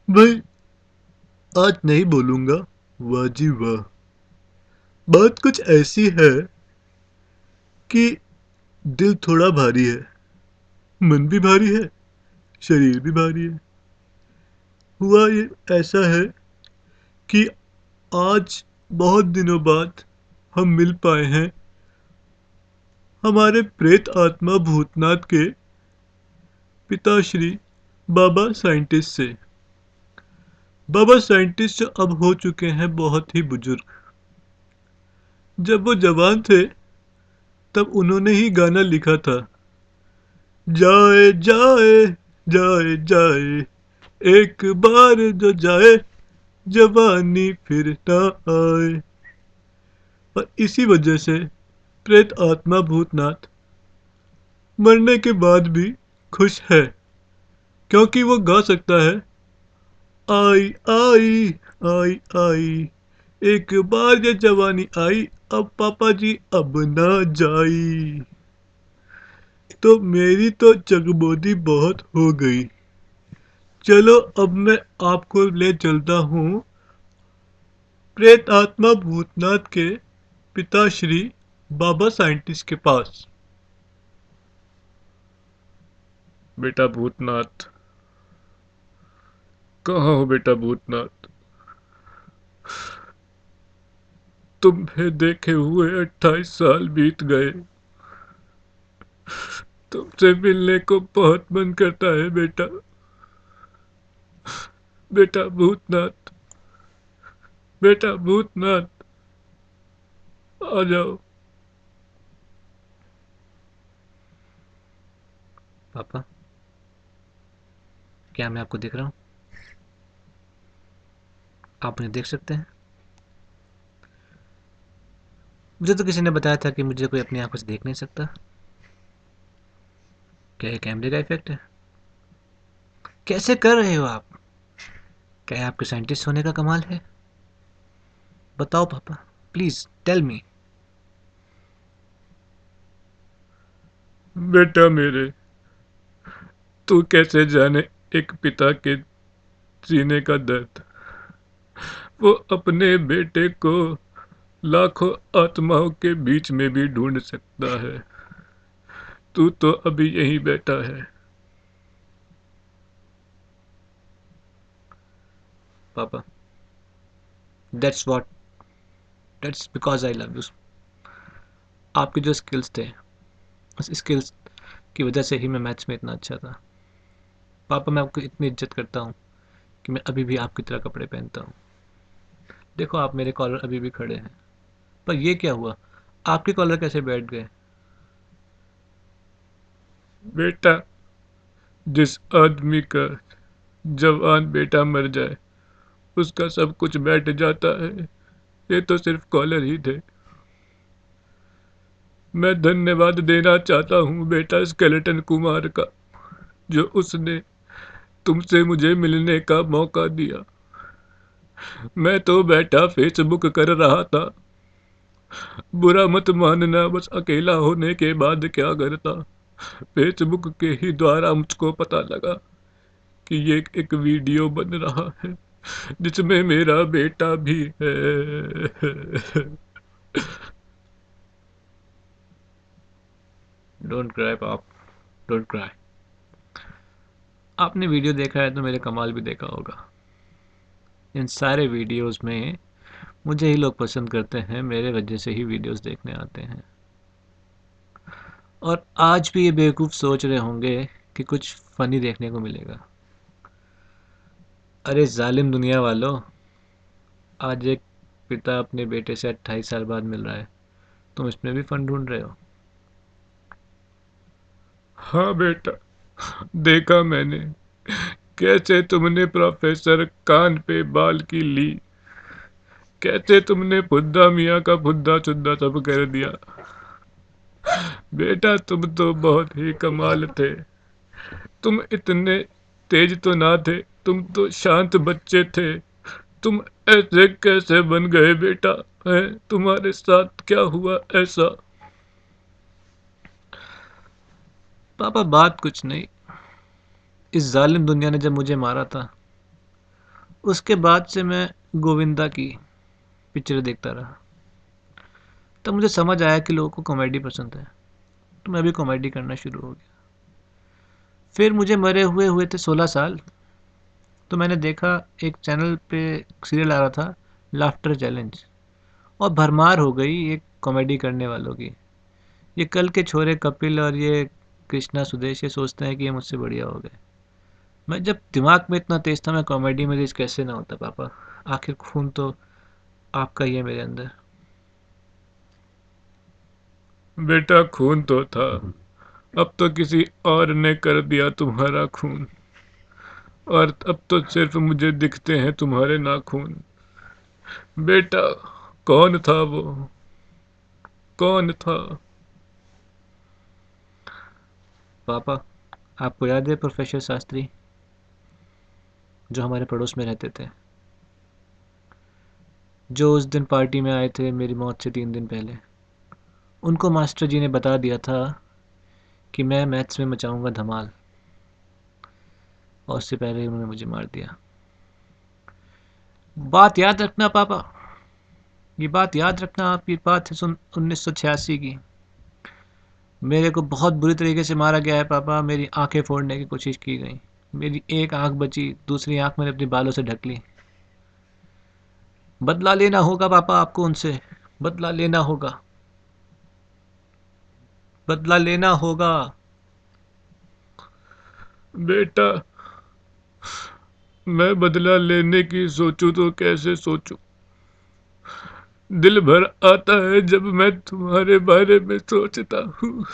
भाई, आज नहीं बोलूंगा वाह जी वाह। बात कुछ ऐसी है कि दिल थोड़ा भारी है, मन भी भारी है, शरीर भी भारी है। हुआ ये ऐसा है कि आज बहुत दिनों बाद हम मिल पाए हैं हमारे प्रेत आत्मा भूतनाथ के पिताश्री बाबा साइंटिस्ट से। बाबा साइंटिस्ट अब हो चुके हैं बहुत ही बुजुर्ग। जब वो जवान थे तब उन्होंने ही गाना लिखा था, जाए जाए जाए जाए एक बार जो जाए जवानी फिर ना आए। और इसी वजह से प्रेत आत्मा भूतनाथ मरने के बाद भी खुश है, क्योंकि वो गा सकता है, आई आई आई आई एक बार ये जवानी आई, अब पापा जी अब ना जाई। तो मेरी तो चकबोदी बहुत हो गई। चलो अब मैं आपको ले चलता हूँ प्रेत आत्मा भूतनाथ के पिताश्री बाबा साइंटिस्ट के पास। बेटा भूतनाथ, कहाँ हो बेटा भूतनाथ? तुम्हें देखे हुए 28 साल बीत गए। तुमसे मिलने को बहुत मन करता है बेटा। बेटा भूतनाथ, बेटा भूतनाथ, आ जाओ। पापा, क्या मैं आपको दिख रहा हूँ? आप मुझे देख सकते हैं? मुझे तो किसी ने बताया था कि मुझे कोई अपनी आंखों से देख नहीं सकता। क्या ये कैमरे का इफेक्ट है? कैसे कर रहे हो आप? क्या ये आपके साइंटिस्ट होने का कमाल है? बताओ पापा, प्लीज टेल मी। बेटा मेरे, तू कैसे जाने एक पिता के सीने का दर्द। वो अपने बेटे को लाखों आत्माओं के बीच में भी ढूंढ सकता है। तू तो अभी यहीं बैठा है। पापा, that's what that's because I love you. आपके जो स्किल्स थे, उस स्किल्स की वजह से ही मैं मैथ्स में इतना अच्छा था। पापा, मैं आपको इतनी इज्जत करता हूँ कि मैं अभी भी आपकी तरह कपड़े पहनता हूँ। देखो, आप मेरे कॉलर अभी भी खड़े हैं। पर ये क्या हुआ? आपके कॉलर कैसे बैठ गए? बेटा, जिस आदमी का जवान बेटा मर जाए उसका सब कुछ बैठ जाता है। ये तो सिर्फ कॉलर ही थे। मैं धन्यवाद देना चाहता हूँ बेटा स्केलेटन कुमार का, जो उसने तुमसे मुझे मिलने का मौका दिया। मैं तो बेटा फेसबुक कर रहा था। बुरा मत मानना, बस अकेला होने के बाद क्या करता। फेसबुक के ही द्वारा मुझको पता लगा कि ये एक वीडियो बन रहा है जिसमें मेरा बेटा भी है। डोंट क्राई पाप, डोंट क्राई। आपने वीडियो देखा है तो मेरे कमाल भी देखा होगा। इन सारे वीडियोस में मुझे ही लोग पसंद करते हैं, मेरे वजह से ही वीडियोस देखने आते हैं। और आज भी ये बेवकूफ़ सोच रहे होंगे कि कुछ फ़नी देखने को मिलेगा। अरे जालिम दुनिया वालों, आज एक पिता अपने बेटे से 28 साल बाद मिल रहा है, तुम इसमें भी फ़न ढूंढ रहे हो? हाँ बेटा, देखा मैंने कैसे तुमने प्रोफेसर कान पे बाल की ली, कैसे तुमने फुद्दा मियाँ का फुद्दा चुद्दा सब कर दिया। बेटा तुम तो बहुत ही कमाल थे। तुम इतने तेज तो ना थे, तुम तो शांत बच्चे थे। तुम ऐसे कैसे बन गए बेटा? है तुम्हारे साथ क्या हुआ ऐसा? पापा, बात कुछ नहीं। इस जालिम दुनिया ने जब मुझे मारा था उसके बाद से मैं गोविंदा की पिक्चर देखता रहा। तब मुझे समझ आया कि लोगों को कॉमेडी पसंद है, तो मैं भी कॉमेडी करना शुरू हो गया। फिर मुझे मरे हुए हुए थे 16 साल, तो मैंने देखा एक चैनल पे सीरियल आ रहा था, लाफ्टर चैलेंज, और भरमार हो गई एक कॉमेडी करने वालों की। ये कल के छोरे कपिल और ये कृष्णा सुदेश ये सोचते हैं कि ये मुझसे बढ़िया हो गए। मैं जब दिमाग में इतना तेज था, मैं कॉमेडी में तेज कैसे ना होता पापा। आखिर खून तो आपका ही है मेरे अंदर। बेटा खून तो था, अब तो किसी और ने कर दिया तुम्हारा खून, और अब तो सिर्फ मुझे दिखते हैं तुम्हारे नाखून। बेटा कौन था वो, कौन था? पापा, आपको याद है प्रोफेसर शास्त्री, जो हमारे पड़ोस में रहते थे, जो उस दिन पार्टी में आए थे मेरी मौत से 3 दिन पहले? उनको मास्टर जी ने बता दिया था कि मैं मैथ्स में मचाऊंगा धमाल, और उससे पहले ही उन्होंने मुझे मार दिया। बात याद रखना पापा, ये बात याद रखना। आप, ये बात है 1986 की। मेरे को बहुत बुरी तरीके से मारा गया है पापा। मेरी आंखें फोड़ने की कोशिश की गई। मेरी एक आंख बची, दूसरी आंख मैंने अपने बालों से ढक ली। बदला लेना होगा पापा आपको उनसे, बदला लेना होगा, बदला लेना होगा। बेटा मैं बदला लेने की सोचूं तो कैसे सोचूं? दिल भर आता है जब मैं तुम्हारे बारे में सोचता हूँ।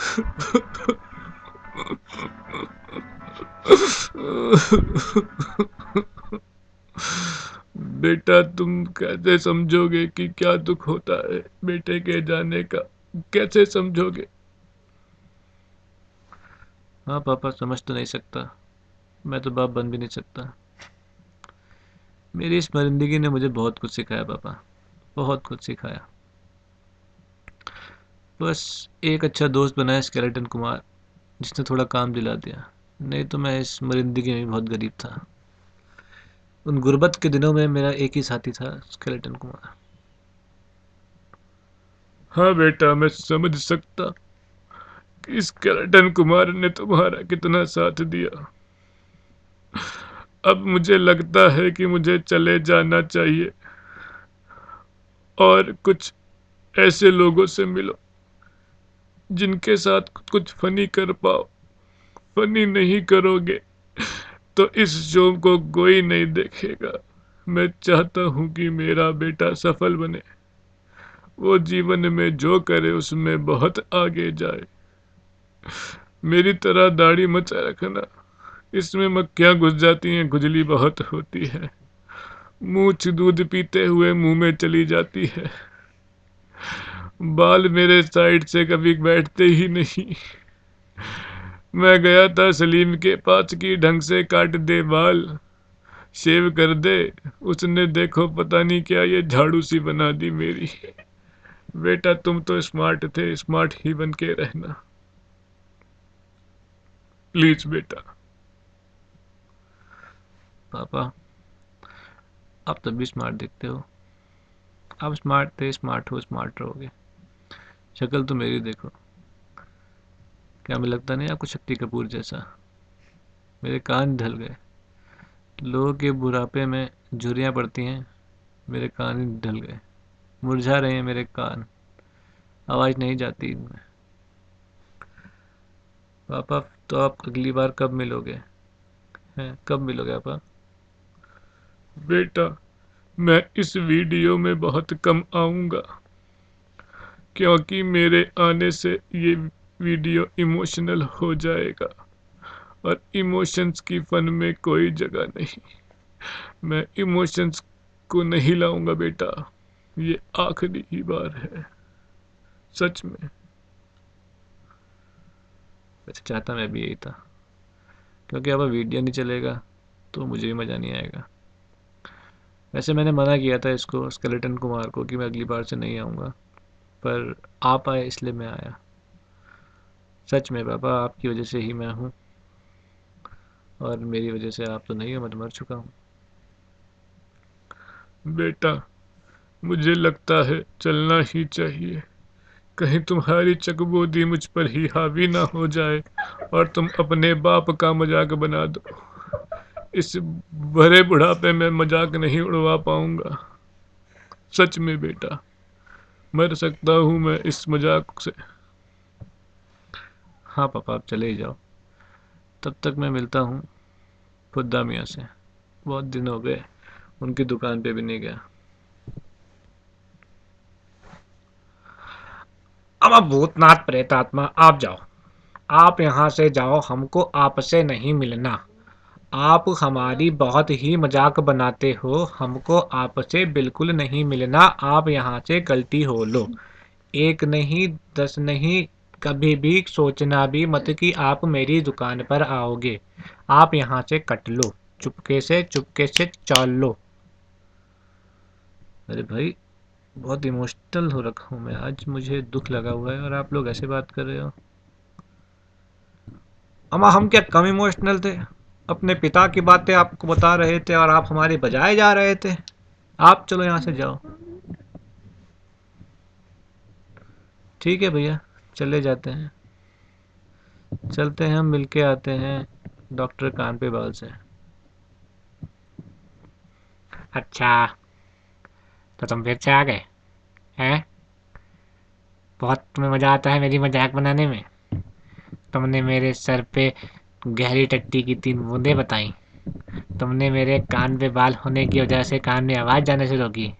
बेटा तुम कैसे समझोगे कि क्या दुख होता है बेटे के जाने का? कैसे समझोगे? हाँ पापा, समझ तो नहीं सकता, मैं तो बाप बन भी नहीं सकता। मेरी इस मरिंदगी ने मुझे बहुत कुछ सिखाया पापा, बहुत कुछ सिखाया। बस एक अच्छा दोस्त बनाया स्केलेटन कुमार, जिसने थोड़ा काम दिला दिया। नहीं तो मैं इस मरिंदगी में भी बहुत गरीब था। उन गुर्बत के दिनों में मेरा एक ही साथी था, स्केलेटन कुमार। हाँ बेटा मैं समझ सकता कि स्केलेटन कुमार ने तुम्हारा कितना साथ दिया। अब मुझे लगता है कि मुझे चले जाना चाहिए और कुछ ऐसे लोगों से मिलो जिनके साथ कुछ फनी कर पाओ। फनी नहीं करोगे तो इस शो को कोई नहीं देखेगा। मैं चाहता हूँ कि मेरा बेटा सफल बने, वो जीवन में जो करे उसमें बहुत आगे जाए। मेरी तरह दाढ़ी मत रखना, इसमें मक्खियां घुस जाती हैं, खुजली बहुत होती है, मूछ दूध पीते हुए मुंह में चली जाती है, बाल मेरे साइड से कभी बैठते ही नहीं। मैं गया था सलीम के पास की ढंग से काट दे बाल, शेव कर दे। उसने देखो पता नहीं क्या ये झाड़ू सी बना दी मेरी। बेटा तुम तो स्मार्ट थे, स्मार्ट ही बन के रहना प्लीज बेटा। पापा, आप तब भी स्मार्ट दिखते हो। आप स्मार्ट थे, स्मार्ट हो, स्मार्ट रहोगे। शक्ल तो मेरी देखो, क्या हमें लगता नहीं आपको शक्ति कपूर जैसा? मेरे कान ढल गए। लोगों के बुढ़ापे में झुर्रियाँ पड़ती हैं, मेरे कान ही ढल गए। मुरझा रहे हैं मेरे कान, आवाज़ नहीं जाती इनमें। पापा, तो आप अगली बार कब मिलोगे? हैं, कब मिलोगे पापा? बेटा मैं इस वीडियो में बहुत कम आऊंगा, क्योंकि मेरे आने से ये वीडियो इमोशनल हो जाएगा और इमोशंस की फन में कोई जगह नहीं। मैं इमोशंस को नहीं लाऊंगा बेटा, ये आखिरी ही बार है, सच में। वैसे चाहता मैं भी यही था, क्योंकि अब वीडियो नहीं चलेगा तो मुझे भी मज़ा नहीं आएगा। वैसे मैंने मना किया था इसको, स्केलेटन कुमार को, कि मैं अगली बार से नहीं आऊँगा, पर आप आए इसलिए मैं आया। सच में पापा, आपकी वजह से ही मैं हूँ, और मेरी वजह से आप तो नहीं हो, मैं तो मर चुका हूँ। बेटा, मुझे लगता है चलना ही चाहिए। कहीं तुम्हारी चकबोदी मुझ पर ही हावी ना हो जाए और तुम अपने बाप का मजाक बना दो। इस भरे बुढ़ापे में मजाक नहीं उड़वा पाऊंगा। सच में बेटा, मर सकता हूँ मैं इस मजाक से। हाँ पापा, आप चले ही जाओ। तब तक मैं मिलता हूँ खुदा मियाँ से। बहुत दिन हो गए उनकी दुकान पे भी नहीं गया। अब भूतनाथ प्रेतात्मा, आप जाओ। आप यहाँ से जाओ, हमको आपसे नहीं मिलना। आप हमारी बहुत ही मजाक बनाते हो, हमको आपसे बिल्कुल नहीं मिलना। आप यहाँ से गलती हो लो। एक नहीं, 10 नहीं, कभी भी सोचना भी मत कि आप मेरी दुकान पर आओगे। आप यहाँ से कट लो, चुपके से चल लो। अरे भाई, बहुत इमोशनल हो रखा हूँ मैं आज, मुझे दुख लगा हुआ है और आप लोग ऐसे बात कर रहे हो। अम्मा, हम क्या कम इमोशनल थे? अपने पिता की बातें आपको बता रहे थे और आप हमारे बजाए जा रहे थे। आप चलो यहाँ से जाओ। ठीक है भैया, चले जाते हैं। चलते हैं, हम मिलके आते हैं डॉक्टर कान पे बाल से। अच्छा, तो तुम फिर से आ गए हैं? बहुत तुम्हें मजा आता है मेरी मजाक बनाने में। तुमने मेरे सर पे गहरी टट्टी की 3 बूंदें बताई। तुमने मेरे कान पे बाल होने की वजह से कान में आवाज जाने से रोकी।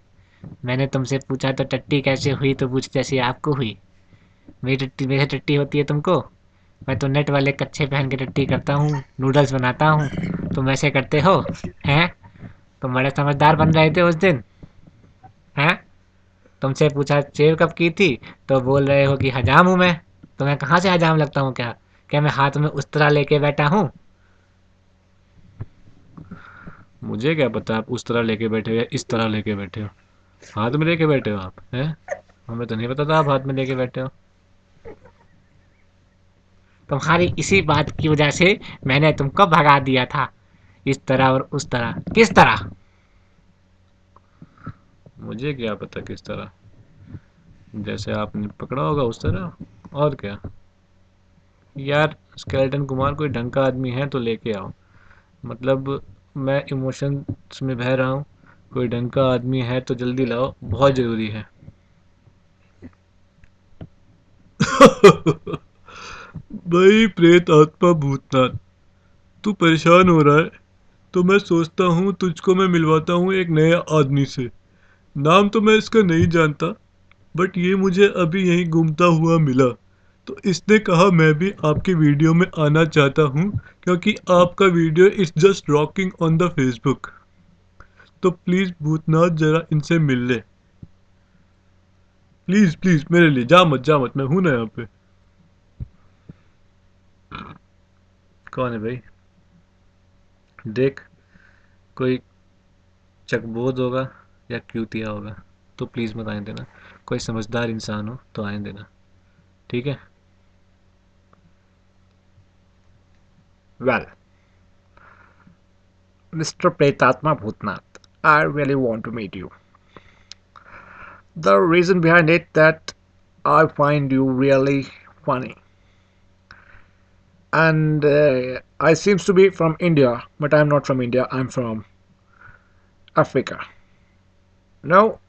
मैंने तुमसे पूछा तो टट्टी कैसे हुई, तो पूछ जैसी आपको हुई। मेरी टट्टी मेरे टट्टी होती है तुमको? मैं तो नेट वाले कच्छे पहन के टट्टी करता हूँ, नूडल्स बनाता हूँ। तुम ऐसे करते हो हैं? तुम बड़े समझदार बन रहे थे उस दिन, हैं? तुमसे पूछा सेव कब की थी, तो बोल रहे हो कि हजाम हूँ मैं। तो मैं कहाँ से हजाम लगता हूँ क्या? क्या मैं हाथ में उस तरह लेके बैठा हूँ? मुझे क्या पता आप उस तरह लेके बैठे हो या इस तरह लेके बैठे हो। हाथ में लेके बैठे हो आप, हैं? हमें तो नहीं पता था आप हाथ में लेके बैठे हो। तुम्हारी इसी बात की वजह से मैंने तुमको भगा दिया था। इस तरह और उस तरह, किस तरह? मुझे क्या पता किस तरह। जैसे आपने पकड़ा होगा उस तरह, और क्या। यार, स्केलेटन कुमार कोई ढंग का आदमी है तो लेके आओ। मतलब, मैं इमोशंस में बह रहा हूँ। कोई ढंग का आदमी है तो जल्दी लाओ, बहुत ज़रूरी है। भाई प्रेत आत्मा भूतनाथ, तू परेशान हो रहा है तो मैं सोचता हूँ तुझको मैं मिलवाता हूँ एक नया आदमी से। नाम तो मैं इसका नहीं जानता, बट ये मुझे अभी यहीं घूमता हुआ मिला। तो इसने कहा मैं भी आपकी वीडियो में आना चाहता हूँ, क्योंकि आपका video is just rocking on the Facebook. तो प्लीज़ भूतनाथ जरा इनसे मिल ले। प्लीज़ प्लीज़ मेरे लिए जा मत, मैं हूं ना यहाँ पे। कौन है भाई? देख, कोई चकबोध होगा या क्यूतिया होगा, तो प्लीज़ मत आने देना। कोई समझदार इंसान हो तो आने देना, ठीक है? Well, Mr. Pretatma Bhutnath, I really want to meet you. The reason behind it that I find you really funny. And I seems to be from India, but I'm not from India. I'm from Africa. No,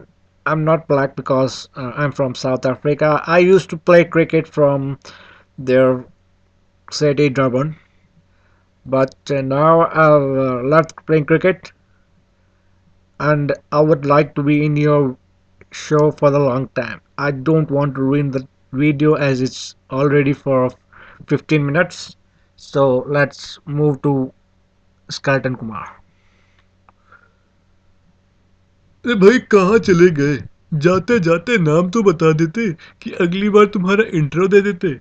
I'm not black because I'm from South Africa. I used to play cricket from their city Durban, but now I've left playing cricket, and I would like to be in your show for the long time. I don't want to ruin the video as it's already for 15 minutes. So let's move to Skeleton Kumar. अरे भाई कहाँ चले गए? जाते जाते नाम तो बता देते कि अगली बार तुम्हारा इंट्रो दे देते।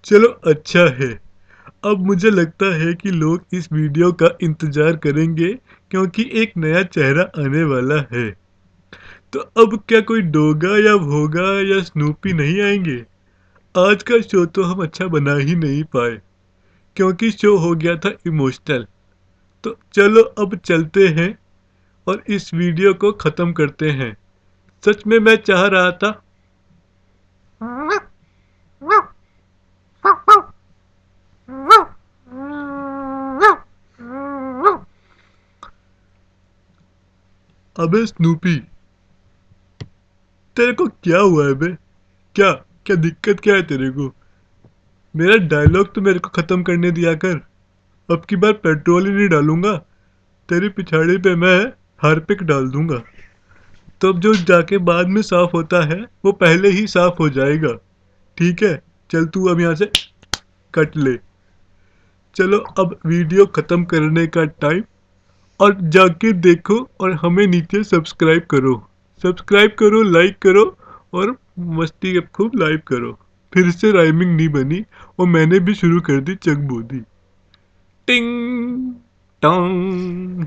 चलो अच्छा है। अब मुझे लगता है कि लोग इस वीडियो का इंतजार करेंगे, क्योंकि एक नया चेहरा आने वाला है। तो अब क्या कोई डोगा या भोगा या स्नूपी नहीं आएंगे? आज का शो तो हम अच्छा बना ही नहीं पाए, क्योंकि शो हो गया था इमोशनल। तो चलो अब चलते हैं और इस वीडियो को ख़त्म करते हैं। सच में मैं चाह रहा था अबे स्नूपी, तेरे को क्या हुआ है बे? क्या क्या दिक्कत क्या है तेरे को? मेरा डायलॉग तो मेरे को ख़त्म करने दिया कर। अब की बार पेट्रोल ही नहीं डालूंगा, तेरी पिछाड़ी पे मैं हार्पिक डाल दूंगा। तो अब जो जाके बाद में साफ होता है वो पहले ही साफ हो जाएगा। ठीक है, चल तू अब यहाँ से कट ले। चलो अब वीडियो खत्म करने का टाइम। और जाके देखो और हमें नीचे सब्सक्राइब करो। सब्सक्राइब करो, लाइक करो और मस्ती के खूब लाइव करो। फिर से राइमिंग नहीं बनी और मैंने भी शुरू कर दी चक बोदी। टिंग टोंग